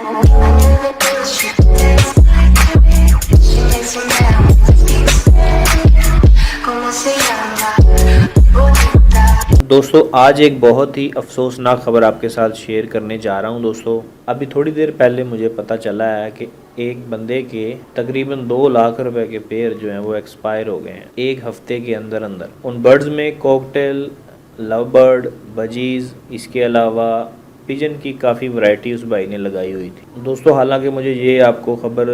दोस्तों आज एक बहुत ही अफसोसनाक खबर आपके साथ शेयर करने जा रहा हूं। दोस्तों अभी थोड़ी देर पहले मुझे पता चला है कि एक बंदे के तकरीबन 2 लाख रुपए के पेड़ जो हैं वो एक्सपायर हो गए हैं एक हफ्ते के अंदर अंदर। उन बर्ड्स में कॉकटेल, लव बर्ड, बजीज, इसके अलावा पिजन की काफ़ी वैरायटी उस भाई ने लगाई हुई थी। दोस्तों हालांकि मुझे ये आपको खबर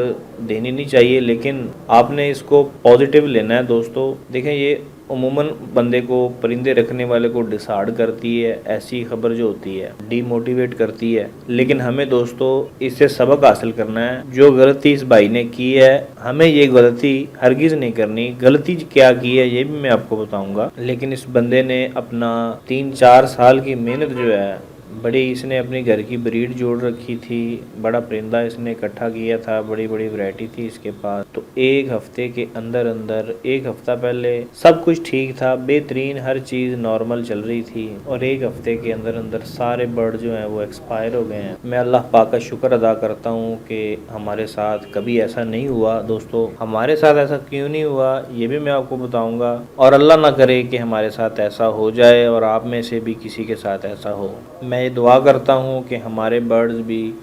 देनी नहीं चाहिए, लेकिन आपने इसको पॉजिटिव लेना है। दोस्तों देखें, ये उमूमन बंदे को, परिंदे रखने वाले को डिसहार्ड करती है, ऐसी खबर जो होती है डीमोटिवेट करती है। लेकिन हमें दोस्तों इससे सबक हासिल करना है। जो गलती इस भाई ने की है, हमें ये गलती हरगिज़ नहीं करनी। गलती क्या की है ये भी मैं आपको बताऊंगा, लेकिन इस बंदे ने अपना 3-4 साल की मेहनत जो है, बड़ी इसने अपने घर की ब्रीड जोड़ रखी थी, बड़ा परिंदा इसने इकट्ठा किया था, बड़ी बड़ी वैरायटी थी इसके पास। तो एक हफ्ते के अंदर अंदर, एक हफ्ता पहले सब कुछ ठीक था, बेहतरीन, हर चीज़ नॉर्मल चल रही थी, और एक हफ्ते के अंदर अंदर सारे बर्ड जो हैं वो एक्सपायर हो गए हैं। मैं अल्लाह पाक का शुक्र अदा करता हूँ कि हमारे साथ कभी ऐसा नहीं हुआ। दोस्तों हमारे साथ ऐसा क्यों नहीं हुआ ये भी मैं आपको बताऊँगा, और अल्लाह ना करे कि हमारे साथ ऐसा हो जाए और आप में से भी किसी के साथ ऐसा हो। मैं ये दुआ करता हूँ कि हमारे बर्ड्स भी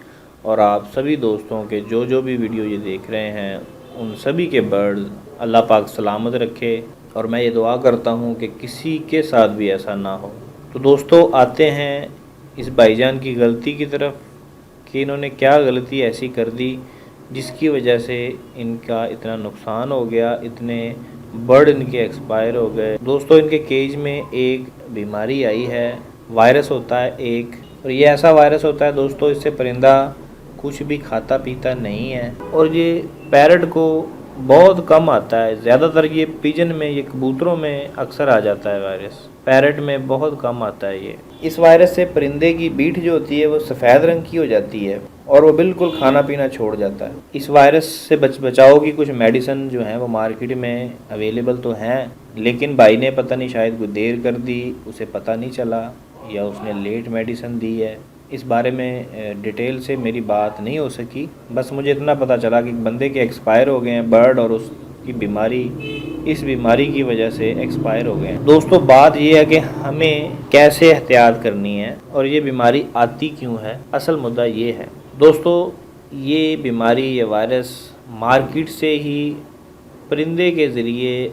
और आप सभी दोस्तों के जो भी वीडियो ये देख रहे हैं, उन सभी के बर्ड्स अल्लाह पाक सलामत रखे, और मैं ये दुआ करता हूँ कि किसी के साथ भी ऐसा ना हो। तो दोस्तों आते हैं इस भाईजान की गलती की तरफ कि इन्होंने क्या गलती ऐसी कर दी जिसकी वजह से इनका इतना नुकसान हो गया, इतने बर्ड इनके एक्सपायर हो गए। दोस्तों इनके केज में एक बीमारी आई है, वायरस होता है एक, और ये ऐसा वायरस होता है दोस्तों, इससे परिंदा कुछ भी खाता पीता नहीं है, और ये पैरट को बहुत कम आता है। ज़्यादातर ये पिजन में, ये कबूतरों में अक्सर आ जाता है वायरस, पैरट में बहुत कम आता है ये। इस वायरस से परिंदे की बीट जो होती है वो सफ़ेद रंग की हो जाती है और वो बिल्कुल खाना पीना छोड़ जाता है। इस वायरस से बचाव की कुछ मेडिसिन जो हैं वो मार्केट में अवेलेबल तो हैं, लेकिन भाई ने पता नहीं शायद कोई देर कर दी, उसे पता नहीं चला, या उसने लेट मेडिसिन दी है। इस बारे में डिटेल से मेरी बात नहीं हो सकी, बस मुझे इतना पता चला कि बंदे के एक्सपायर हो गए हैं बर्ड, और उसकी बीमारी, इस बीमारी की वजह से एक्सपायर हो गए हैं। दोस्तों बात ये है कि हमें कैसे एहतियात करनी है और ये बीमारी आती क्यों है, असल मुद्दा ये है। दोस्तों ये बीमारी, ये वायरस मार्केट से ही परिंदे के ज़रिए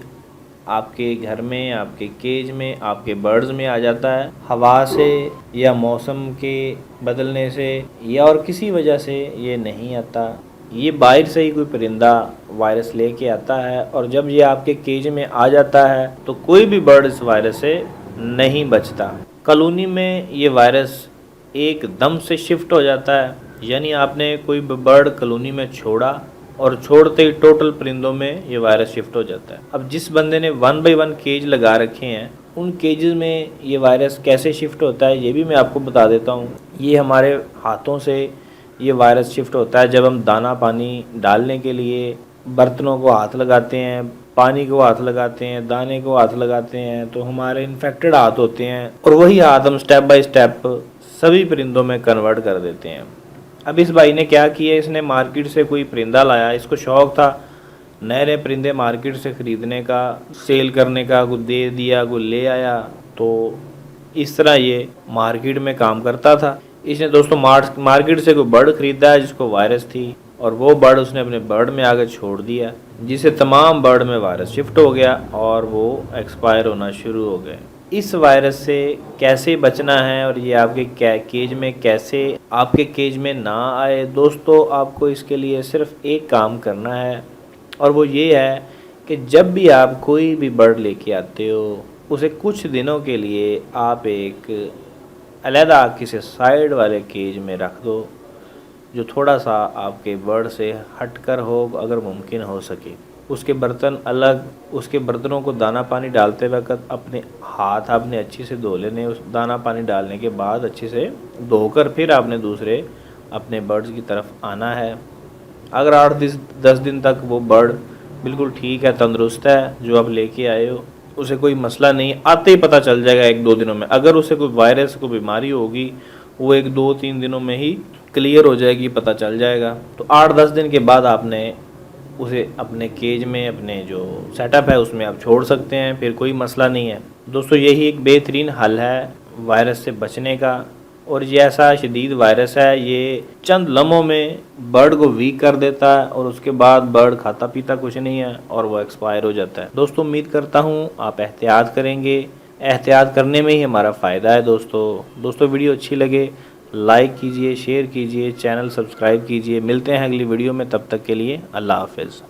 आपके घर में, आपके केज में, आपके बर्ड्स में आ जाता है। हवा से या मौसम के बदलने से या और किसी वजह से ये नहीं आता, ये बाहर से ही कोई परिंदा वायरस लेके आता है, और जब ये आपके केज में आ जाता है तो कोई भी बर्ड इस वायरस से नहीं बचता। कॉलोनी में ये वायरस एकदम से शिफ्ट हो जाता है, यानी आपने कोई बर्ड कॉलोनी में छोड़ा और छोड़ते ही टोटल परिंदों में ये वायरस शिफ्ट हो जाता है। अब जिस बंदे ने 1 बाय 1 केज लगा रखे हैं, उन केजेस में ये वायरस कैसे शिफ्ट होता है ये भी मैं आपको बता देता हूँ। ये हमारे हाथों से ये वायरस शिफ्ट होता है जब हम दाना पानी डालने के लिए बर्तनों को हाथ लगाते हैं, पानी को हाथ लगाते हैं, दाने को हाथ लगाते हैं, तो हमारे इन्फेक्टेड हाथ होते हैं, और वही हाथ हम स्टेप बाय स्टेप सभी परिंदों में कन्वर्ट कर देते हैं। अब इस भाई ने क्या किया, इसने मार्केट से कोई परिंदा लाया, इसको शौक़ था नए नए परिंदे मार्केट से ख़रीदने का, सेल करने का, कोई दे दिया, कोई ले आया, तो इस तरह ये मार्केट में काम करता था। इसने दोस्तों मार्केट से कोई बर्ड ख़रीदा है जिसको वायरस थी, और वो बर्ड उसने अपने बर्ड में आकर छोड़ दिया, जिससे तमाम बर्ड में वायरस शिफ्ट हो गया और वो एक्सपायर होना शुरू हो गए। इस वायरस से कैसे बचना है और ये आपके केज में कैसे आपके केज में ना आए, दोस्तों आपको इसके लिए सिर्फ एक काम करना है, और वो ये है कि जब भी आप कोई भी बर्ड लेके आते हो, उसे कुछ दिनों के लिए आप एक अलहदा किसी साइड वाले केज में रख दो, जो थोड़ा सा आपके बर्ड से हटकर हो अगर मुमकिन हो सके। उसके बर्तन अलग, उसके बर्तनों को दाना पानी डालते वक्त अपने हाथ आपने अच्छे से धो लेने, उस दाना पानी डालने के बाद अच्छे से धोकर फिर आपने दूसरे अपने बर्ड्स की तरफ आना है। अगर 8-10 दिन तक वो बर्ड बिल्कुल ठीक है, तंदुरुस्त है, जो आप लेके आए हो, उसे कोई मसला नहीं, आते ही पता चल जाएगा 1-2 दिनों में। अगर उसे कोई वायरस, कोई बीमारी होगी, वो 1-2-3 दिनों में ही क्लियर हो जाएगी, पता चल जाएगा। तो 8-10 दिन के बाद आपने उसे अपने केज में, अपने जो सेटअप है उसमें आप छोड़ सकते हैं, फिर कोई मसला नहीं है। दोस्तों यही एक बेहतरीन हल है वायरस से बचने का। और ये ऐसा शदीद वायरस है, ये चंद लम्हों में बर्ड को वीक कर देता है और उसके बाद बर्ड खाता पीता कुछ नहीं है और वो एक्सपायर हो जाता है। दोस्तों उम्मीद करता हूँ आप एहतियात करेंगे, एहतियात करने में ही हमारा फ़ायदा है। दोस्तों वीडियो अच्छी लगे लाइक कीजिए, शेयर कीजिए, चैनल सब्सक्राइब कीजिए। मिलते हैं अगली वीडियो में, तब तक के लिए अल्लाह हाफ़िज़।